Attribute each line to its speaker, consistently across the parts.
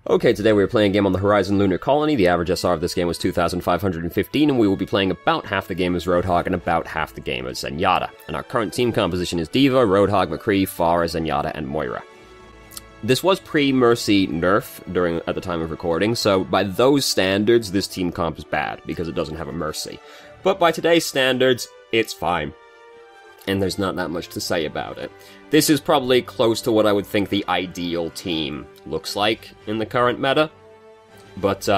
Speaker 1: Okay, today we're playing a game on the Horizon Lunar Colony. The average SR of this game was 2,515, and we will be playing about half the game as Roadhog and about half the game as Zenyatta. And our current team composition is D.Va, Roadhog, McCree, Pharah, Zenyatta, and Moira. This was pre-Mercy nerf at the time of recording, so by those standards, this team comp is bad, because it doesn't have a Mercy. But by today's standards, it's fine. And there's not that much to say about it. This is probably close to what I would think the ideal team looks like in the current meta. But,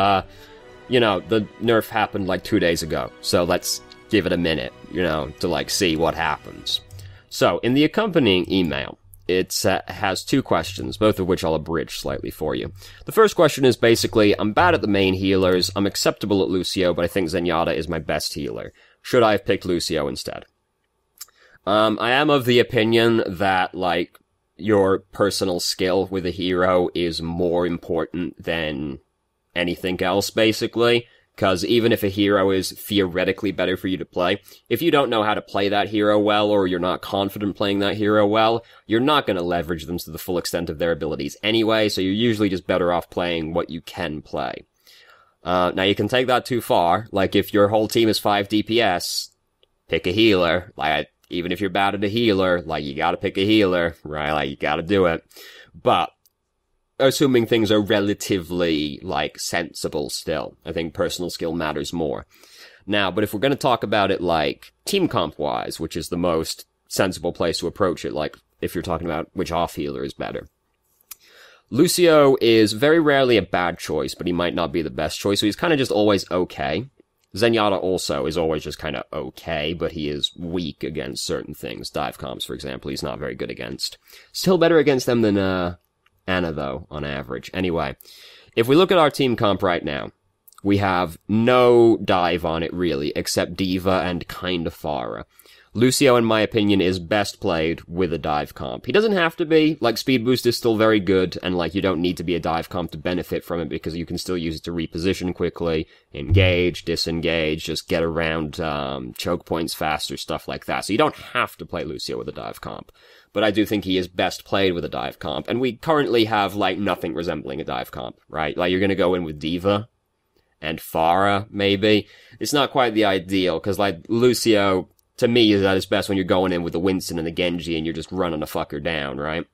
Speaker 1: you know, the nerf happened like 2 days ago, so let's give it a minute, you know, to like see what happens. So, in the accompanying email, it has two questions, both of which I'll abridge slightly for you. The first question is basically, I'm bad at the main healers, I'm acceptable at Lucio, but I think Zenyatta is my best healer. Should I have picked Lucio instead? I am of the opinion that, like, your personal skill with a hero is more important than anything else, basically. Because even if a hero is theoretically better for you to play, if you don't know how to play that hero well, or you're not confident playing that hero well, you're not going to leverage them to the full extent of their abilities anyway, so you're usually just better off playing what you can play. Now you can take that too far. Like, if your whole team is 5 DPS, pick a healer. Like, even if you're bad at a healer, like, you gotta pick a healer, right? Like, you gotta do it. But, assuming things are relatively, like, sensible still, I think personal skill matters more. Now, but if we're gonna talk about it, like, team comp-wise, which is the most sensible place to approach it, like, if you're talking about which off-healer is better. Lucio is very rarely a bad choice, but he might not be the best choice, so he's kind of just always okay. Zenyatta also is always just kind of okay, but he is weak against certain things. Dive comps, for example, he's not very good against. Still better against them than, Ana, though, on average. Anyway, if we look at our team comp right now, we have no dive on it, really, except D.Va and kinda Pharah. Lucio, in my opinion, is best played with a dive comp. He doesn't have to be. Like, speed boost is still very good, and, like, you don't need to be a dive comp to benefit from it, because you can still use it to reposition quickly, engage, disengage, just get around, choke points faster, stuff like that. So you don't have to play Lucio with a dive comp. But I do think he is best played with a dive comp, and we currently have, like, nothing resembling a dive comp, right? Like, you're gonna go in with D.Va and Pharah, maybe. It's not quite the ideal, because, like, Lucio, to me, is at his best when you're going in with the Winston and the Genji and you're just running a fucker down, right?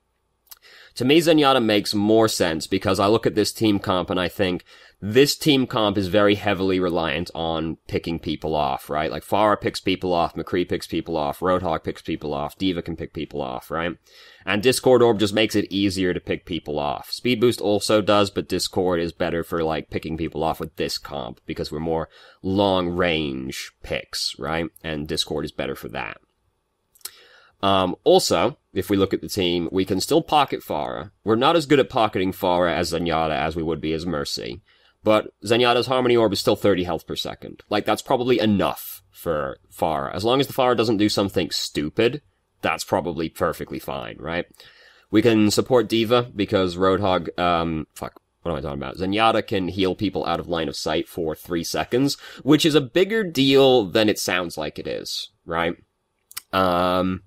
Speaker 1: To me, Zenyatta makes more sense because I look at this team comp and I think this team comp is very heavily reliant on picking people off, right? Like, Pharah picks people off, McCree picks people off, Roadhog picks people off, D.Va can pick people off, right? And Discord Orb just makes it easier to pick people off. Speed Boost also does, but Discord is better for, like, picking people off with this comp, because we're more long-range picks, right? And Discord is better for that. Also, if we look at the team, we can still pocket Pharah. We're not as good at pocketing Pharah as Zenyatta as we would be as Mercy. But Zenyatta's Harmony Orb is still 30 health per second. Like, that's probably enough for Pharah. As long as the Pharah doesn't do something stupid, that's probably perfectly fine, right? We can support D.Va, because Roadhog, what am I talking about? Zenyatta can heal people out of line of sight for 3 seconds, which is a bigger deal than it sounds like it is, right? And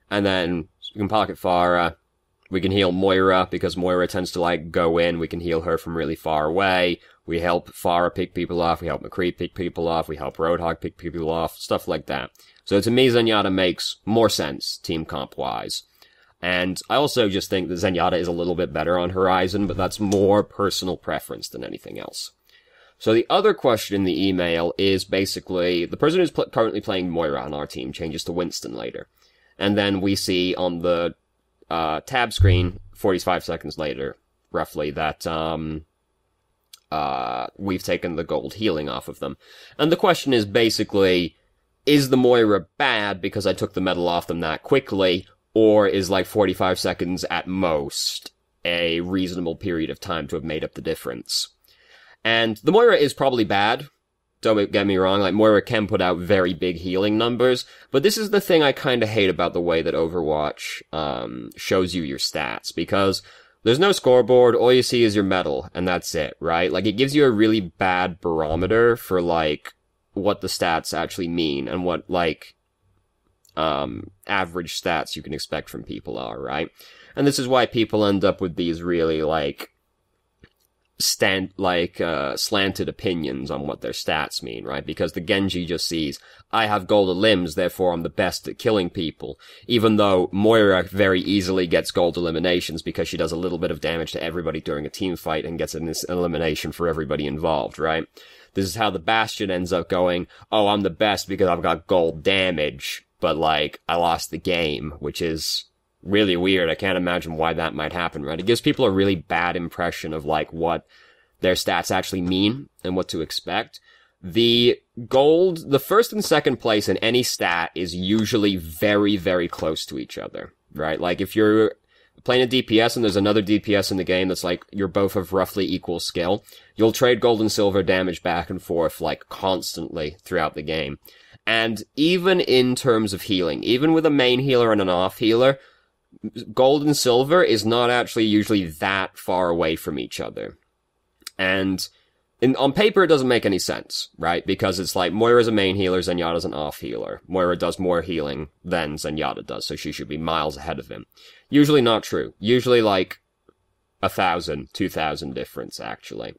Speaker 1: then we can pocket Pharah. We can heal Moira, because Moira tends to, like, go in. We can heal her from really far away. We help Pharah pick people off. We help McCree pick people off. We help Roadhog pick people off. Stuff like that. So to me, Zenyatta makes more sense, team comp-wise. And I also just think that Zenyatta is a little bit better on Horizon, but that's more personal preference than anything else. So the other question in the email is basically, the person who's currently playing Moira on our team changes to Winston later. And then we see on the tab screen, 45 seconds later, roughly, that we've taken the gold healing off of them. And the question is basically, is the Moira bad because I took the medal off them that quickly, or is, like, 45 seconds at most a reasonable period of time to have made up the difference? And the Moira is probably bad. Don't get me wrong, like, Moira can put out very big healing numbers, but this is the thing I kinda hate about the way that Overwatch, shows you your stats, because there's no scoreboard, all you see is your medal, and that's it, right? Like, it gives you a really bad barometer for, like, what the stats actually mean, and what, like, average stats you can expect from people are, right? And this is why people end up with these really, like, slanted opinions on what their stats mean, right? Because the Genji just sees, I have golden limbs, therefore I'm the best at killing people. Even though Moira very easily gets gold eliminations because she does a little bit of damage to everybody during a team fight and gets an elimination for everybody involved, right? This is how the Bastion ends up going, oh, I'm the best because I've got gold damage, but like, I lost the game, which is really weird. I can't imagine why that might happen, right? It gives people a really bad impression of like what their stats actually mean and what to expect. The first and second place in any stat is usually very, very close to each other, right? Like if you're playing a DPS and there's another DPS in the game that's like, you're both of roughly equal skill, you'll trade gold and silver damage back and forth like constantly throughout the game. And even in terms of healing, even with a main healer and an off healer, gold and silver is not actually usually that far away from each other. And on paper, it doesn't make any sense, right? Because it's like, Moira's a main healer, Zenyatta's an off healer. Moira does more healing than Zenyatta does, so she should be miles ahead of him. Usually not true. Usually like 1,000, 2,000 difference, actually.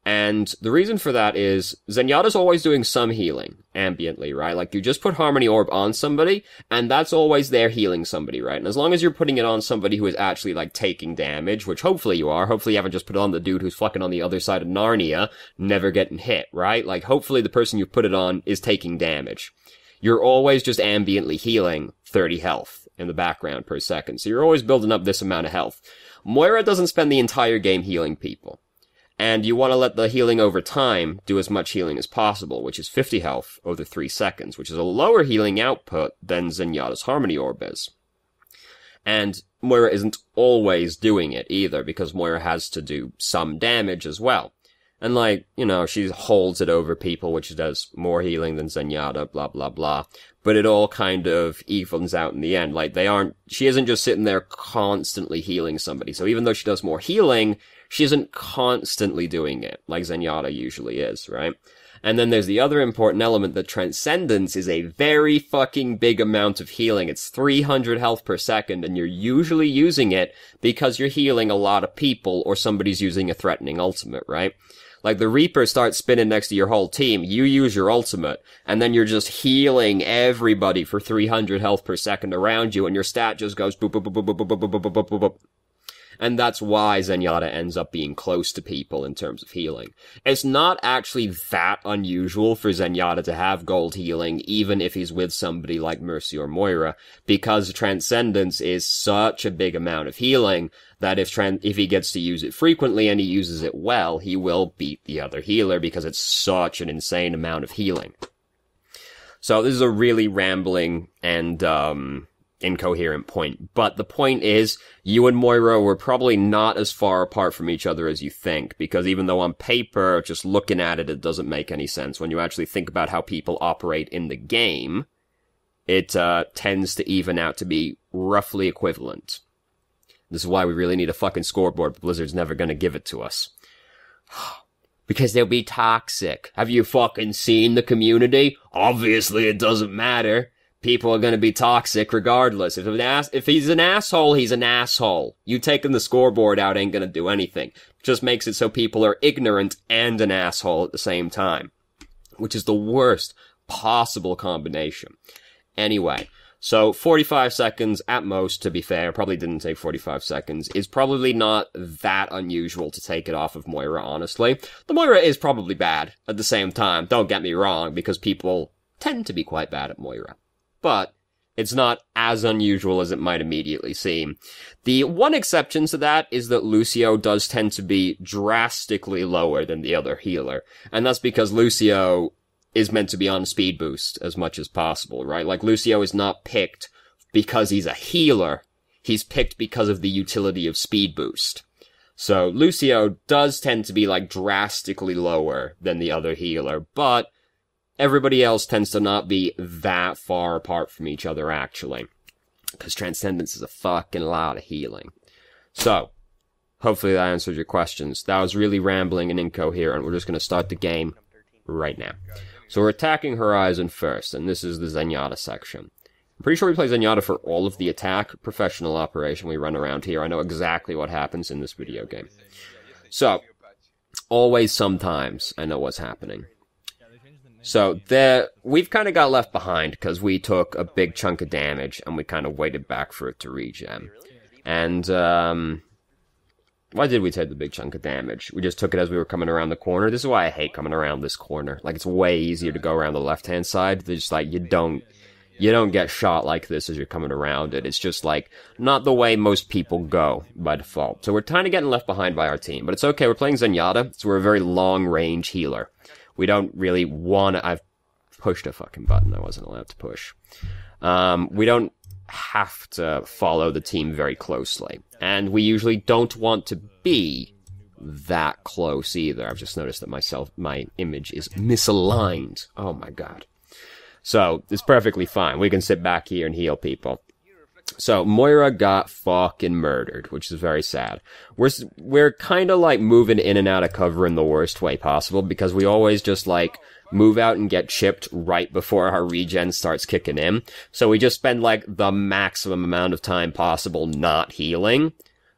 Speaker 1: And the reason for that is Zenyatta's always doing some healing ambiently, right? Like you just put Harmony Orb on somebody and that's always there healing somebody, right? And as long as you're putting it on somebody who is actually like taking damage, which hopefully you are, hopefully you haven't just put it on the dude who's fucking on the other side of Narnia, never getting hit, right? Like hopefully the person you put it on is taking damage. You're always just ambiently healing 30 health in the background per second. So you're always building up this amount of health. Moira doesn't spend the entire game healing people. And you want to let the healing over time do as much healing as possible, which is 50 health over 3 seconds, which is a lower healing output than Zenyatta's Harmony Orb is. And Moira isn't always doing it either, because Moira has to do some damage as well. And like, you know, she holds it over people, which does more healing than Zenyatta, blah, blah, blah. But it all kind of evens out in the end. Like, she isn't just sitting there constantly healing somebody. So even though she does more healing, she isn't constantly doing it, like Zenyatta usually is, right? And then there's the other important element that Transcendence is a very fucking big amount of healing. It's 300 health per second, and you're usually using it because you're healing a lot of people or somebody's using a threatening ultimate, right? Like the Reaper starts spinning next to your whole team, you use your ultimate, and then you're just healing everybody for 300 health per second around you, and your stat just goes boop, boop, boop, boop, boop, boop, boop, boop, boop, boop, boop. And that's why Zenyatta ends up being close to people in terms of healing. It's not actually that unusual for Zenyatta to have gold healing, even if he's with somebody like Mercy or Moira, because Transcendence is such a big amount of healing that if he gets to use it frequently and he uses it well, he will beat the other healer because it's such an insane amount of healing. So this is a really rambling and, incoherent point, but the point is, you and Moira were probably not as far apart from each other as you think, because even though on paper, just looking at it, it doesn't make any sense. When you actually think about how people operate in the game, it tends to even out to be roughly equivalent. This is why we really need a fucking scoreboard, but Blizzard's never gonna give it to us. Because they'll be toxic. Have you fucking seen the community? Obviously it doesn't matter. People are going to be toxic regardless. If he's an asshole, he's an asshole. You taking the scoreboard out ain't going to do anything. It just makes it so people are ignorant and an asshole at the same time. Which is the worst possible combination. Anyway, so 45 seconds at most, to be fair, probably didn't take 45 seconds, is probably not that unusual to take it off of Moira, honestly. The Moira is probably bad at the same time, don't get me wrong, because people tend to be quite bad at Moira. But it's not as unusual as it might immediately seem. The one exception to that is that Lucio does tend to be drastically lower than the other healer. And that's because Lucio is meant to be on speed boost as much as possible, right? Like, Lucio is not picked because he's a healer. He's picked because of the utility of speed boost. So Lucio does tend to be, like, drastically lower than the other healer, but everybody else tends to not be that far apart from each other, actually. Because Transcendence is a fucking lot of healing. So, hopefully that answers your questions. That was really rambling and incoherent. We're just going to start the game right now. So we're attacking Horizon first, and this is the Zenyatta section. I'm pretty sure we play Zenyatta for all of the attack professional operation we run around here. I know exactly what happens in this video game. So, always sometimes I know what's happening. So we've kind of got left behind because we took a big chunk of damage and we kind of waited back for it to regen. And why did we take the big chunk of damage? We just took it as we were coming around the corner. This is why I hate coming around this corner. Like, it's way easier to go around the left-hand side. There's just, like, you don't get shot like this as you're coming around it. It's just, like, not the way most people go by default. So we're kind of getting left behind by our team. But it's okay, we're playing Zenyatta, so we're a very long-range healer. We don't really want to... I've pushed a fucking button I wasn't allowed to push. We don't have to follow the team very closely. And we usually don't want to be that close either. I've just noticed that my image is misaligned. Oh my god. So, it's perfectly fine. We can sit back here and heal people. So, Moira got fucking murdered, which is very sad. We're kind of like moving in and out of cover in the worst way possible, because we always just like move out and get chipped right before our regen starts kicking in. So we just spend like the maximum amount of time possible not healing,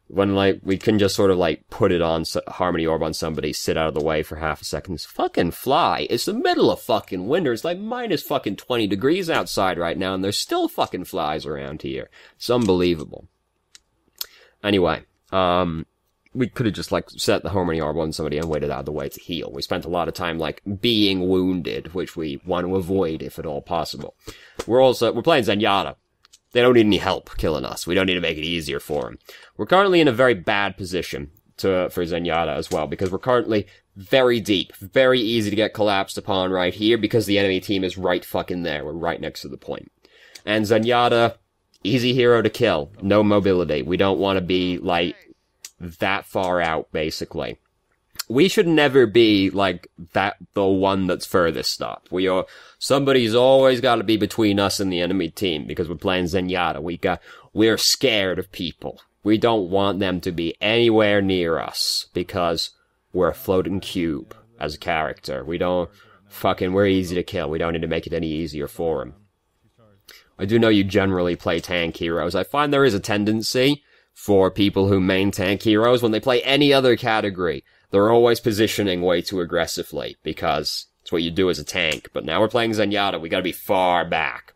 Speaker 1: when like we can just sort of like put it on Harmony Orb on somebody, sit out of the way for half a second, fucking fly. It's the middle of fucking winter. It's like minus fucking 20 degrees outside right now, and there's still fucking flies around here. It's unbelievable. Anyway, we could have just, like, set the Harmony Orb on somebody and waited out of the way to heal. We spent a lot of time, like, being wounded, which we want to avoid if at all possible. We're playing Zenyatta. They don't need any help killing us. We don't need to make it easier for them. We're currently in a very bad position for Zenyatta as well, because we're currently very deep. Very easy to get collapsed upon right here, because the enemy team is right fucking there. We're right next to the point. And Zenyatta, easy hero to kill. No mobility. We don't want to be, like, that far out, basically. We should never be, like, the one that's furthest up. Somebody's always got to be between us and the enemy team, because we're playing Zenyatta. We're scared of people. We don't want them to be anywhere near us, because we're a floating cube as a character. We're easy to kill. We don't need to make it any easier for them. I do know you generally play tank heroes. I find there is a tendency for people who main tank heroes, when they play any other category, they're always positioning way too aggressively, because it's what you do as a tank. But now we're playing Zenyatta, we gotta be far back.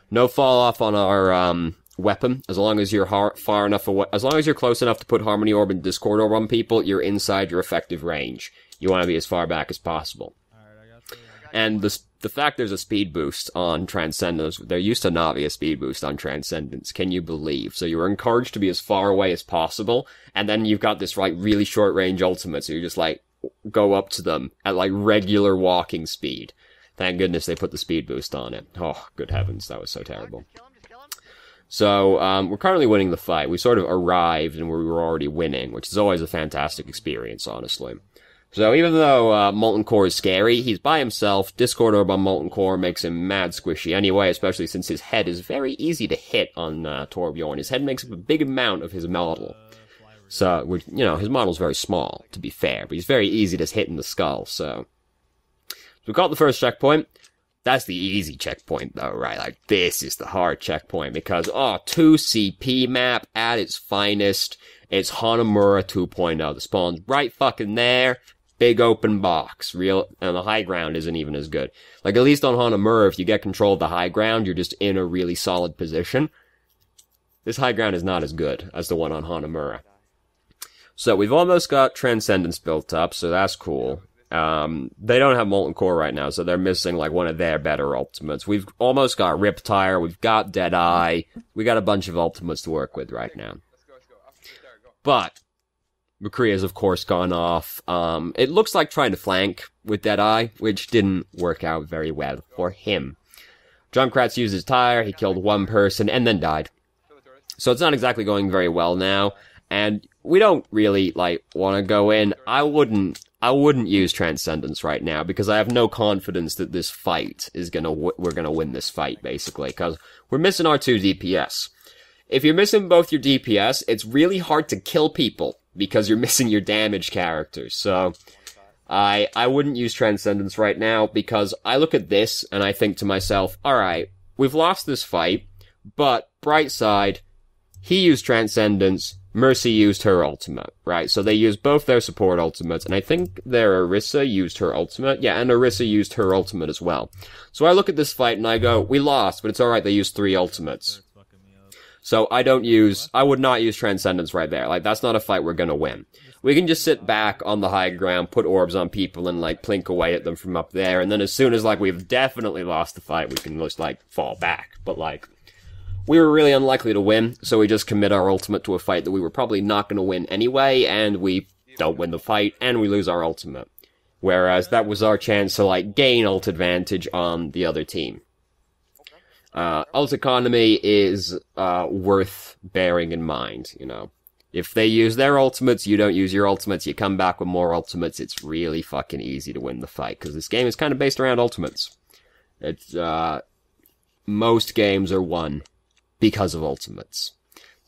Speaker 1: No fall off on our, weapon, as long as you're far enough away, as long as you're close enough to put Harmony Orb and Discord Orb on people, you're inside your effective range. You want to be as far back as possible. And the fact there's a speed boost on Transcendence, there used to not be a speed boost on Transcendence, can you believe? So you were encouraged to be as far away as possible, and then you've got this, like, really short range ultimate, so you just, like, go up to them at, like, regular walking speed. Thank goodness they put the speed boost on it. Oh, good heavens, that was so terrible. So, we're currently winning the fight. We sort of arrived and we were already winning, which is always a fantastic experience, honestly. So even though Molten Core is scary, he's by himself. Discord Orb on Molten Core makes him mad squishy anyway, especially since his head is very easy to hit on Torbjorn. His head makes up a big amount of his model. So, his model's very small, to be fair, but he's very easy to hit in the skull, so we got the first checkpoint. That's the easy checkpoint, though, right? Like, this is the hard checkpoint, because, 2 CP map at its finest. It's Hanamura 2.0. The spawn's right fucking there. Big open box. And the high ground isn't even as good. Like, at least on Hanamura, if you get control of the high ground, you're just in a really solid position. This high ground is not as good as the one on Hanamura. So, we've almost got Transcendence built up, so that's cool. They don't have Molten Core right now, so they're missing, like, one of their better ultimates. We've almost got Riptire, we've got Deadeye, we got a bunch of ultimates to work with right now. But McCree has, of course, gone off. It looks like trying to flank with Deadeye, which didn't work out very well for him. Junkrat's used his tire, he killed one person, and then died. So it's not exactly going very well now, and we don't really, like, want to go in. I wouldn't use Transcendence right now, because I have no confidence that this fight is we're gonna win this fight, basically, because we're missing our 2 DPS. If you're missing both your DPS, it's really hard to kill people, because you're missing your damage characters, so I wouldn't use Transcendence right now, because I look at this, and I think to myself, alright, we've lost this fight, but, bright side, he used Transcendence, Mercy used her ultimate, right? So they used both their support ultimates, and I think their Orisa used her ultimate. Yeah, and Orisa used her ultimate as well. So I look at this fight and I go, we lost, but it's alright, they used 3 ultimates. So I would not use Transcendence right there. Like, that's not a fight we're gonna win. We can just sit back on the high ground, put orbs on people, and, like, plink away at them from up there, and then as soon as, like, we've definitely lost the fight, we can just, like, fall back. But, like, we were really unlikely to win, so we just commit our ultimate to a fight that we were probably not gonna win anyway, and we don't win the fight, and we lose our ultimate. Whereas that was our chance to, like, gain ult advantage on the other team. Ult economy is, worth bearing in mind, you know. If they use their ultimates, you don't use your ultimates, you come back with more ultimates, it's really fucking easy to win the fight, because this game is kind of based around ultimates. It's, most games are won because of ultimates.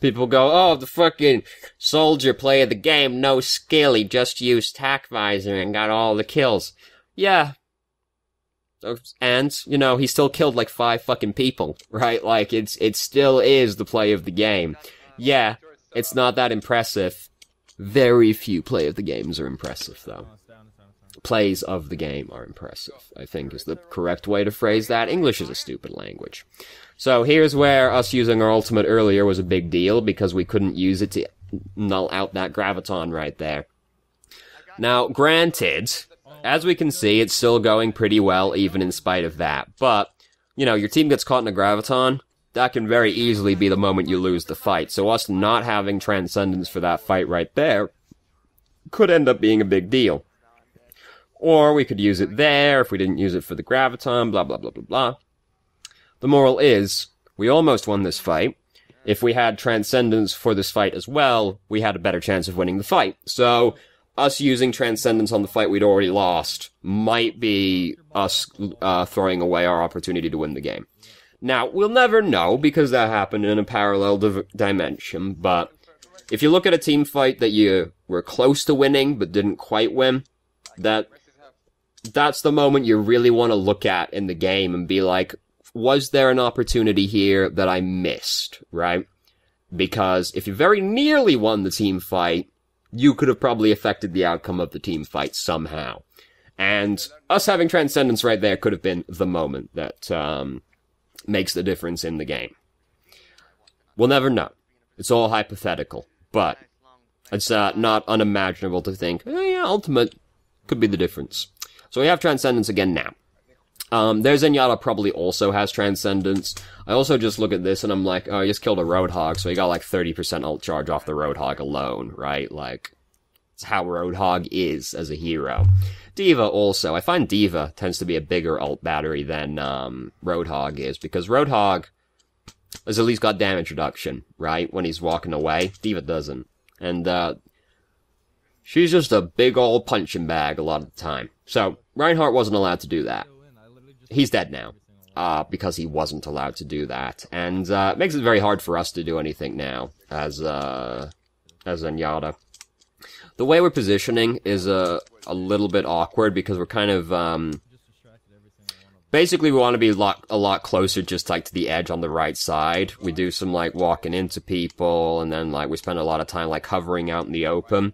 Speaker 1: People go, oh, the fucking soldier play of the game, no skill, he just used tac visor and got all the kills. Yeah. And, you know, he still killed like 5 fucking people, right? Like, it still is the play of the game. Yeah, it's not that impressive. Very few play of the games are impressive, though. Plays of the game are impressive, I think is the correct way to phrase that. English is a stupid language. So here's where us using our ultimate earlier was a big deal, because we couldn't use it to null out that graviton right there. Now, granted, as we can see, it's still going pretty well, even in spite of that. But, you know, your team gets caught in a graviton, that can very easily be the moment you lose the fight. So us not having Transcendence for that fight right there could end up being a big deal. Or we could use it there if we didn't use it for the graviton, blah, blah, blah, blah, blah. The moral is, we almost won this fight. If we had Transcendence for this fight as well, we had a better chance of winning the fight. So, us using Transcendence on the fight we'd already lost might be us throwing away our opportunity to win the game. Now, we'll never know, because that happened in a parallel dimension, but if you look at a team fight that you were close to winning but didn't quite win, that's the moment you really want to look at in the game and be like, was there an opportunity here that I missed, right? Because if you very nearly won the team fight, you could have probably affected the outcome of the team fight somehow. And us having Transcendence right there could have been the moment that makes the difference in the game. We'll never know. It's all hypothetical, but it's not unimaginable to think, oh yeah, ultimate could be the difference. So we have Transcendence again now. Their Zenyatta probably also has Transcendence. I also just look at this and I'm like, oh, he just killed a Roadhog, so he got like 30% ult charge off the Roadhog alone, right? Like, it's how Roadhog is as a hero. D.Va also. I find D.Va tends to be a bigger ult battery than Roadhog is, because Roadhog has at least got damage reduction, right? When he's walking away. D.Va doesn't. And she's just a big old punching bag a lot of the time. So, Reinhardt wasn't allowed to do that. He's dead now, because he wasn't allowed to do that, and it makes it very hard for us to do anything now as Zenyatta. The way we're positioning is a little bit awkward, because we're kind of basically we want to be a lot closer, just like to the edge on the right side. We do some like walking into people, and then like we spend a lot of time like hovering out in the open.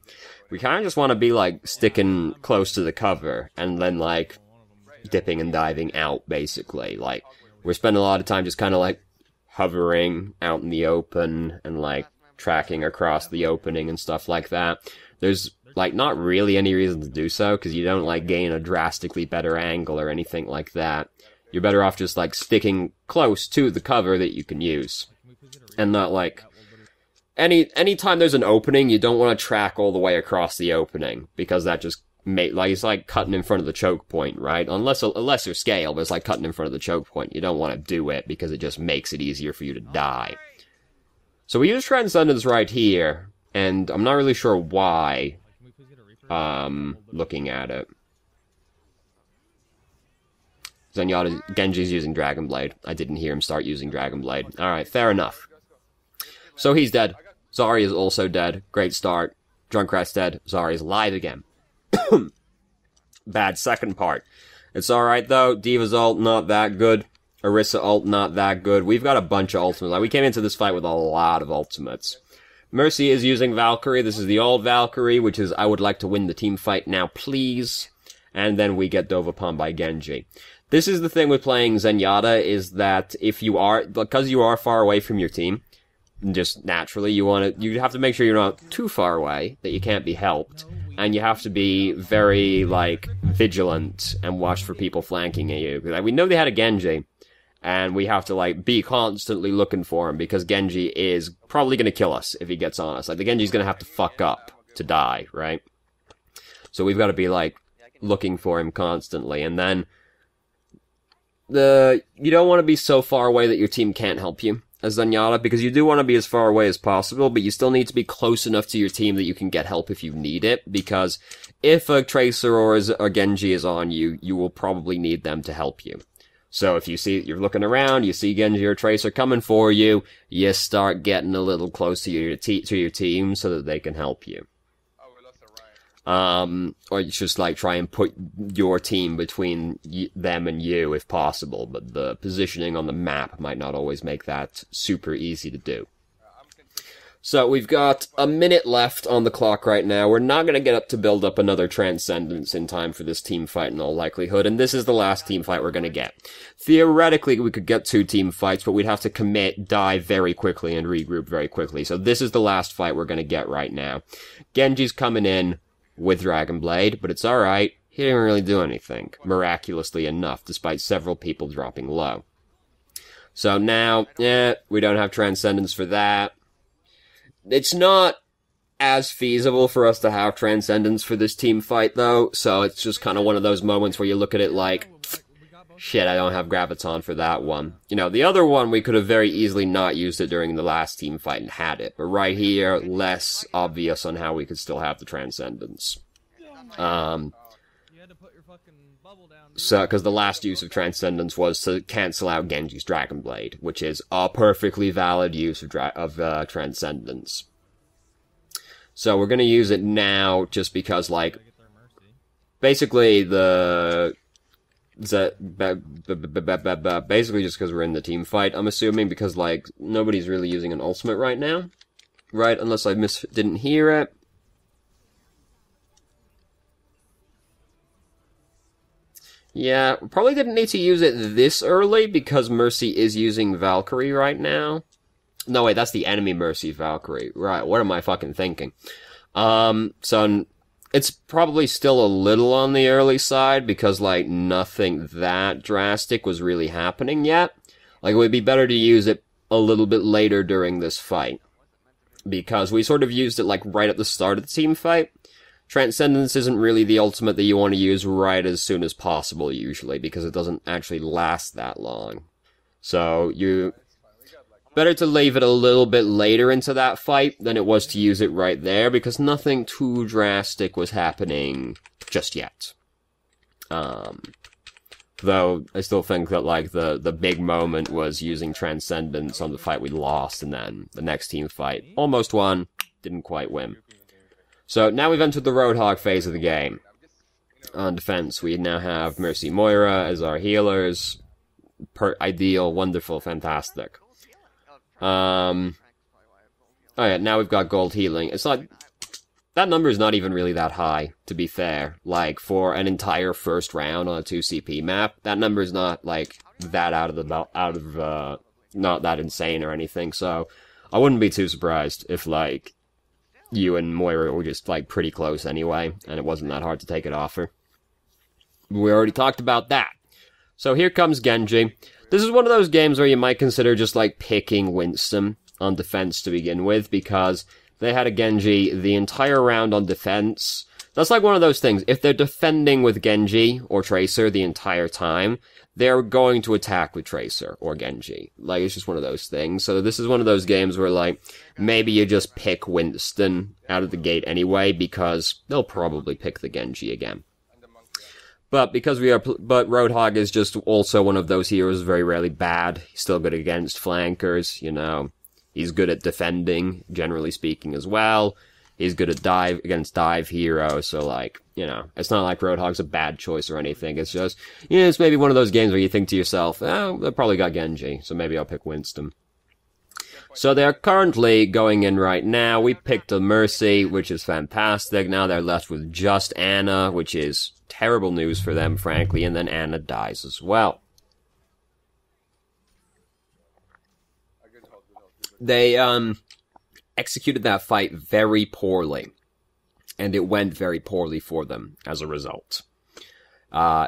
Speaker 1: We kind of just want to be like sticking close to the cover, and then like dipping and diving out, basically. Like, we're spending a lot of time just kind of, like, hovering out in the open and, like, tracking across the opening and stuff like that. There's, like, not really any reason to do so, because you don't, like, gain a drastically better angle or anything like that. You're better off just, like, sticking close to the cover that you can use. And not, like, anytime there's an opening, you don't want to track all the way across the opening, because that just it's like cutting in front of the choke point, right? Unless a lesser scale, but it's like cutting in front of the choke point. You don't want to do it, because it just makes it easier for you to die. So we use Transcendence right here, and I'm not really sure why, looking at it. Genji's using Dragon Blade. I didn't hear him start using Dragon Blade. Alright, fair enough. So he's dead. Zarya is also dead. Great start. Junkrat's dead. Zarya's alive again. Bad second part. It's alright though. D.Va's ult, not that good. Orisa ult, not that good. We've got a bunch of ultimates. Like, we came into this fight with a lot of ultimates. Mercy is using Valkyrie. This is the old Valkyrie, which is, I would like to win the team fight now, please. And then we get dove upon by Genji. This is the thing with playing Zenyatta, is that because you are far away from your team, just naturally, you have to make sure you're not too far away, that you can't be helped. And you have to be very, vigilant and watch for people flanking at you. We know they had a Genji, and we have to, be constantly looking for him, because Genji is probably gonna kill us if he gets on us. The Genji's gonna have to fuck up to die, right? So we've gotta be, looking for him constantly, and then you don't want to be so far away that your team can't help you as Zenyatta, because you do want to be as far away as possible, but you still need to be close enough to your team that you can get help if you need it, because if a Tracer or a Genji is on you, you will probably need them to help you. So if you're looking around, you see Genji or Tracer coming for you, you start getting a little close to your team so that they can help you. Or you just try and put your team between them and you if possible, but the positioning on the map might not always make that super easy to do. So we've got a minute left on the clock right now. We're not going to get up to build up another Transcendence in time for this team fight in all likelihood, and this is the last team fight we're going to get. Theoretically, we could get 2 team fights, but we'd have to commit, die very quickly, and regroup very quickly. So this is the last fight we're going to get right now. Genji's coming in with Dragon Blade, but it's alright. He didn't really do anything, miraculously enough, despite several people dropping low. So now, we don't have Transcendence for that. It's not as feasible for us to have Transcendence for this team fight, though, so it's just kind of one of those moments where you look at it like, shit, I don't have Graviton for that one. The other one, we could have very easily not used it during the last team fight and had it. But right here, less obvious on how we could still have the Transcendence. Because the last use of Transcendence was to cancel out Genji's Dragon Blade, which is a perfectly valid use of Transcendence. So we're gonna use it now, just because, basically basically just because we're in the team fight, I'm assuming, because, nobody's really using an ultimate right now. Right? Unless I didn't hear it. Yeah, probably didn't need to use it this early, because Mercy is using Valkyrie right now. No, wait, that's the enemy Mercy Valkyrie. Right, what am I fucking thinking? So it's probably still a little on the early side, because, nothing that drastic was really happening yet. It would be better to use it a little bit later during this fight. Because we sort of used it, right at the start of the team fight. Transcendence isn't really the ultimate that you want to use right as soon as possible, usually, because it doesn't actually last that long. So, better to leave it a little bit later into that fight than it was to use it right there, because nothing too drastic was happening just yet. Though, I still think that, the big moment was using Transcendence on the fight we lost, and then the next team fight almost won, didn't quite win. So, now we've entered the Roadhog phase of the game. On defense, we now have Mercy Moira as our healers. Ideal, wonderful, fantastic. Oh yeah, now we've got gold healing. It's not... That number is not even really that high, to be fair. For an entire first round on a 2CP map, that number is not, that not that insane or anything, so I wouldn't be too surprised if, you and Moira were just, pretty close anyway, and it wasn't that hard to take it off her. We already talked about that. So here comes Genji. This is one of those games where you might consider just, picking Winston on defense to begin with, because they had a Genji the entire round on defense. That's one of those things. If they're defending with Genji or Tracer the entire time, they're going to attack with Tracer or Genji. It's just one of those things. So this is one of those games where, maybe you just pick Winston out of the gate anyway, because they'll probably pick the Genji again. But but Roadhog is just also one of those heroes very rarely bad. He's still good against flankers, He's good at defending, generally speaking, as well. He's good at against dive heroes, so, it's not like Roadhog's a bad choice or anything. It's just, it's maybe one of those games where you think to yourself, oh, they probably got Genji, so maybe I'll pick Winston. So they're currently going in right now. We picked a Mercy, which is fantastic. Now they're left with just Anna, which is terrible news for them, frankly, and then Anna dies as well. They, executed that fight very poorly, and it went very poorly for them as a result.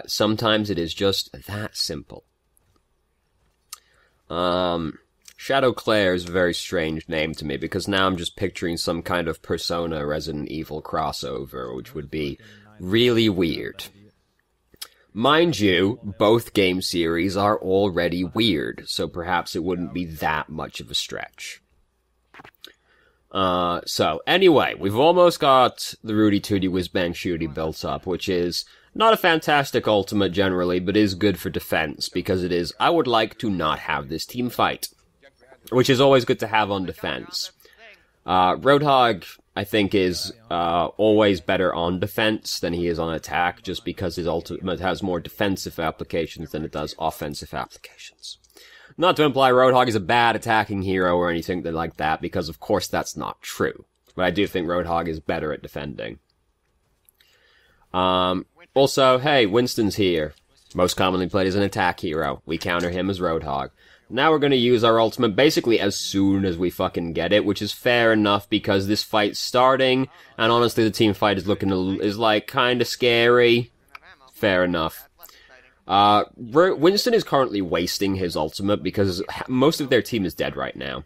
Speaker 1: Sometimes it is just that simple. Shadow Claire is a very strange name to me, because now I'm just picturing some kind of Persona Resident Evil crossover, which would be really weird. Mind you, both game series are already weird, so perhaps it wouldn't be that much of a stretch. So, anyway, we've almost got the Rudy Tooty Whiz Bang Shooty built up, which is not a fantastic ultimate generally, but is good for defense, because it is, I would like to not have this team fight, which is always good to have on defense. Roadhog, I think, is always better on defense than he is on attack, just because his ultimate has more defensive applications than it does offensive applications. Not to imply Roadhog is a bad attacking hero or anything like that, because of course that's not true. But I do think Roadhog is better at defending. Also, hey, Winston's here. Most commonly played as an attack hero. We counter him as Roadhog. Now we're gonna use our ultimate basically as soon as we fucking get it, which is fair enough because this fight's starting, and honestly the team fight is like kinda scary. Fair enough. Winston is currently wasting his ultimate because most of their team is dead right now.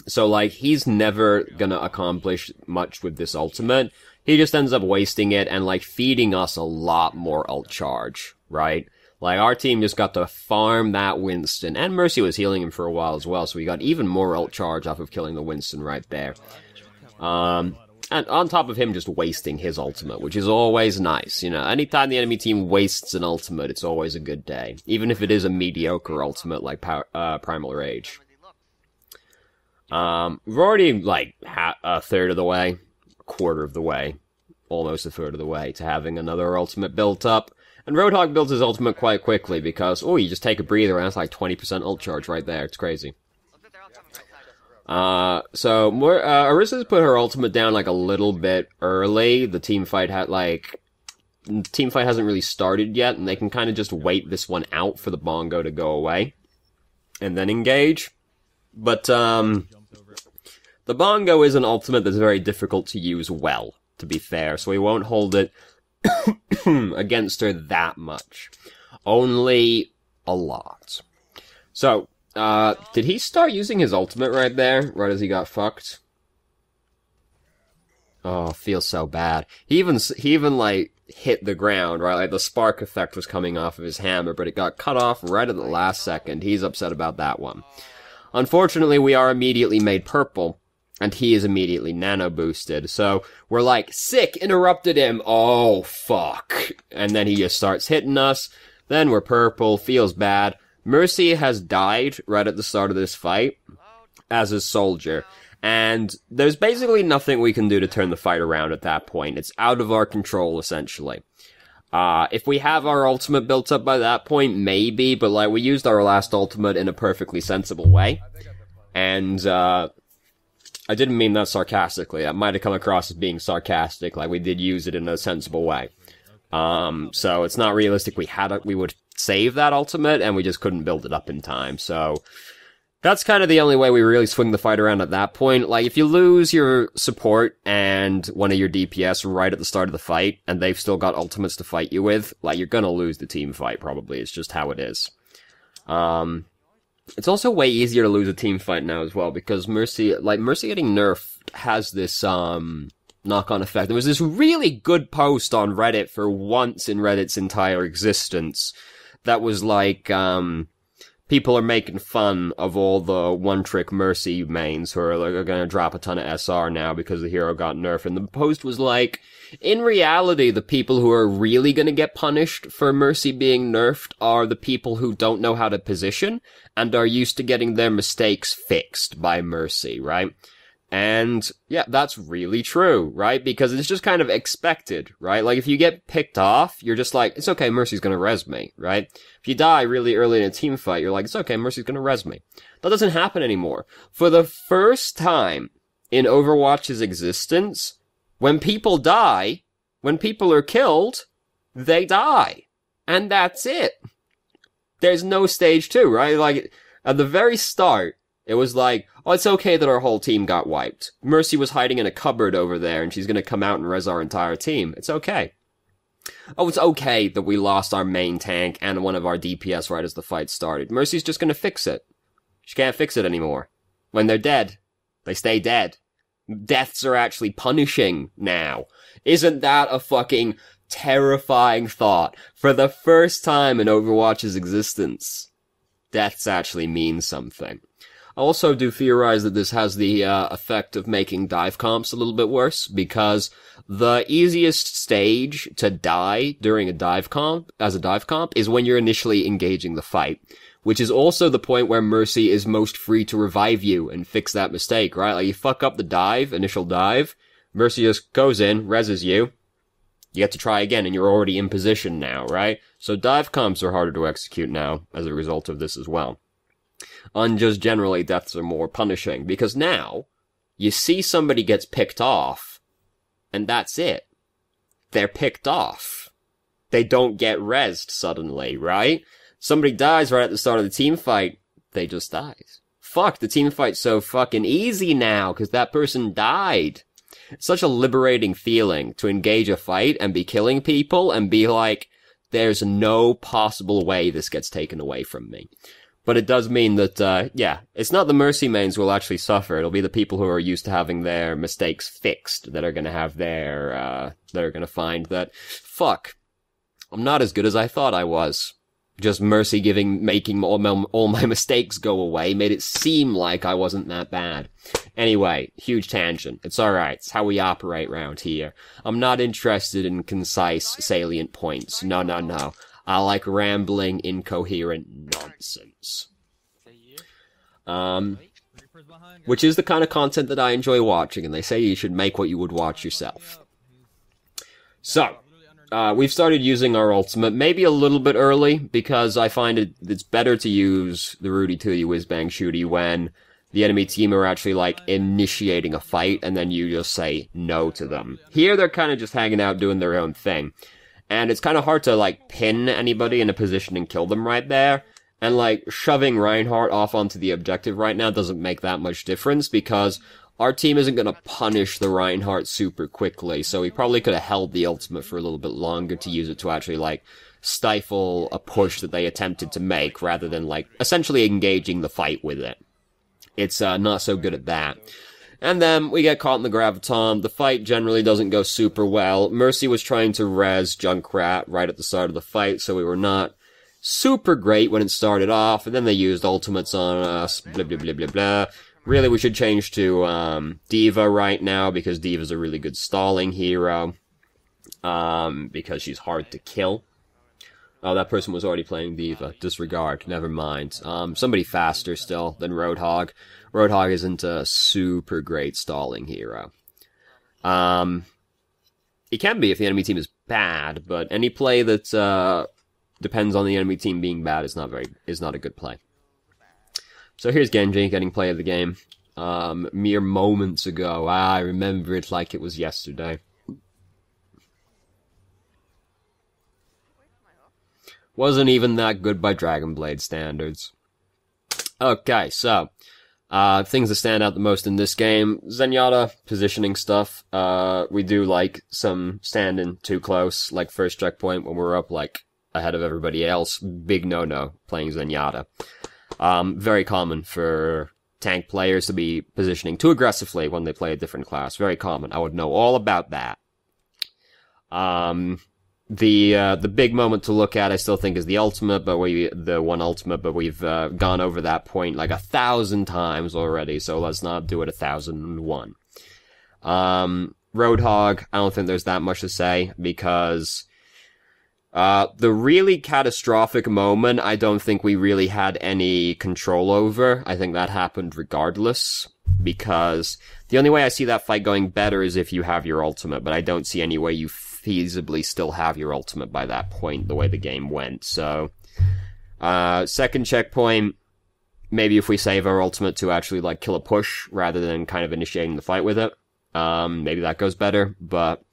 Speaker 1: So, like, he's never gonna accomplish much with this ultimate. He just ends up wasting it and, like, feeding us a lot more ult charge, right? Like, our team just got to farm that Winston, and Mercy was healing him for a while as well, so we got even more ult charge off of killing the Winston right there. And on top of him just wasting his ultimate, which is always nice. You know, anytime the enemy team wastes an ultimate, it's always a good day. Even if it is a mediocre ultimate like Primal Rage. We're already, like, a third of the way, a quarter of the way, almost a third of the way to having another ultimate built up. And Roadhog builds his ultimate quite quickly because, oh, you just take a breather and that's like 20% ult charge right there. It's crazy. Orisa's put her ultimate down, like, a little bit early. The team fight hasn't really started yet, and they can kind of just wait this one out for the bongo to go away. And then engage. But, the bongo is an ultimate that's very difficult to use well, to be fair, so we won't hold it against her that much. Only a lot. So, did he start using his ultimate right there, right as he got fucked? Oh, feels so bad. He even, like, hit the ground, right? Like, the spark effect was coming off of his hammer, but it got cut off right at the last second. He's upset about that one. Unfortunately, we are immediately made purple, and he is immediately nano-boosted, so we're like, sick, interrupted him, oh, fuck. And then he just starts hitting us, then we're purple, feels bad. Mercy has died right at the start of this fight as a soldier, and there's basically nothing we can do to turn the fight around at that point. It's out of our control, essentially. If we have our ultimate built up by that point, maybe, but, like, we used our last ultimate in a perfectly sensible way, and, I didn't mean that sarcastically. That might have come across as being sarcastic, like, we did use it in a sensible way. So it's not realistic we would save that ultimate, and we just couldn't build it up in time, so that's kind of the only way we really swing the fight around at that point. Like, if you lose your support and one of your DPS right at the start of the fight, and they've still got ultimates to fight you with, like, you're gonna lose the team fight, probably. It's just how it is. It's also way easier to lose a team fight now as well, because Mercy getting nerfed has this, knock-on effect. There was this really good post on Reddit for once in Reddit's entire existence that was like, people are making fun of all the one-trick Mercy mains who are gonna drop a ton of SR now because the hero got nerfed. And the post was like, in reality, the people who are really gonna get punished for Mercy being nerfed are the people who don't know how to position and are used to getting their mistakes fixed by Mercy, right? And yeah, that's really true, right? Because it's just kind of expected, right? Like, if you get picked off, you're just like, it's okay, Mercy's gonna res me, right? If you die really early in a team fight, you're like, it's okay, Mercy's gonna res me. That doesn't happen anymore. For the first time in Overwatch's existence, when people die, when people are killed, they die. And that's it. There's no stage 2, right? Like, at the very start, it was like, oh, it's okay that our whole team got wiped. Mercy was hiding in a cupboard over there, and she's gonna come out and res our entire team. It's okay. Oh, it's okay that we lost our main tank and one of our DPS right as the fight started. Mercy's just gonna fix it. She can't fix it anymore. When they're dead, they stay dead. Deaths are actually punishing now. Isn't that a fucking terrifying thought? For the first time in Overwatch's existence, deaths actually mean something. I also do theorize that this has the effect of making dive comps a little bit worse, because the easiest stage to die during a dive comp, is when you're initially engaging the fight, which is also the point where Mercy is most free to revive you and fix that mistake, right? Like, you fuck up the initial dive, Mercy just goes in, reses you, you get to try again, and you're already in position now, right? So dive comps are harder to execute now as a result of this as well. And just generally, deaths are more punishing, because now, you see somebody gets picked off, and that's it. They're picked off. They don't get rezzed suddenly, right? Somebody dies right at the start of the team fight, they just dies. Fuck, the team fight's so fucking easy now, because that person died. It's such a liberating feeling to engage a fight and be killing people and be like, there's no possible way this gets taken away from me. But it does mean that, yeah, it's not the Mercy mains who will actually suffer. It'll be the people who are used to having their mistakes fixed that are gonna have their, that are gonna find that, fuck, I'm not as good as I thought I was. Just Mercy making all my mistakes go away made it seem like I wasn't that bad. Anyway, huge tangent. It's alright. It's how we operate round here. I'm not interested in concise, salient points. No, no, no. I like rambling, incoherent nonsense. Which is the kind of content that I enjoy watching, and they say you should make what you would watch yourself. So, we've started using our ultimate, maybe a little bit early, because I find it's better to use the Rudy Tooty Whiz Bang Shooty when the enemy team are actually, like, initiating a fight, and then you just say no to them. Here, they're kind of just hanging out doing their own thing. And it's kind of hard to, like, pin anybody in a position and kill them right there. And, like, shoving Reinhardt off onto the objective right now doesn't make that much difference, because our team isn't gonna punish the Reinhardt super quickly, so we probably could have held the ultimate for a little bit longer to use it to actually, like, stifle a push that they attempted to make, rather than, like, essentially engaging the fight with it. It's, not so good at that. And then we get caught in the Graviton. The fight generally doesn't go super well. Mercy was trying to res Junkrat right at the start of the fight, so we were not super great when it started off, and then they used ultimates on us, blah blah blah blah blah. Really, we should change to, D.Va right now, because D.Va's a really good stalling hero. Because she's hard to kill. Oh, that person was already playing D.Va. Disregard. Never mind. Somebody faster still than Roadhog. Roadhog isn't a super great stalling hero. He can be if the enemy team is bad, but any play that, depends on the enemy team being bad is not a good play. So here's Genji getting play of the game. Mere moments ago. I remember it like it was yesterday. Wasn't even that good by Dragon Blade standards. Okay, so, things that stand out the most in this game. Zenyatta, positioning stuff. We do like some standing too close, like first checkpoint when we're up, like, ahead of everybody else. Big no-no, playing Zenyatta. Very common for tank players to be positioning too aggressively when they play a different class. Very common. I would know all about that. The big moment to look at, I still think, is the ultimate, but we've gone over that point like 1,000 times already, so let's not do it 1,001. Roadhog, I don't think there's that much to say, because The really catastrophic moment, I don't think we really had any control over. I think that happened regardless, because the only way I see that fight going better is if you have your ultimate, but I don't see any way you feasibly still have your ultimate by that point, the way the game went. So, second checkpoint, maybe if we save our ultimate to actually, like, kill a push, rather than kind of initiating the fight with it, maybe that goes better, but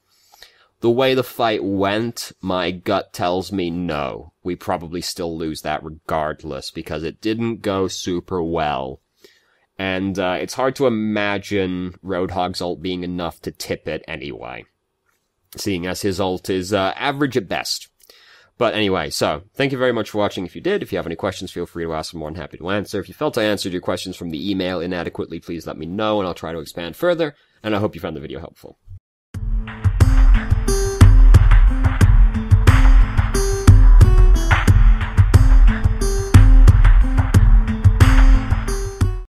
Speaker 1: the way the fight went, my gut tells me no. We probably still lose that regardless, because it didn't go super well. And it's hard to imagine Roadhog's ult being enough to tip it anyway, seeing as his ult is average at best. But anyway, so, thank you very much for watching if you did. If you have any questions, feel free to ask. I'm more than happy to answer. If you felt I answered your questions from the email inadequately, please let me know, and I'll try to expand further. And I hope you found the video helpful.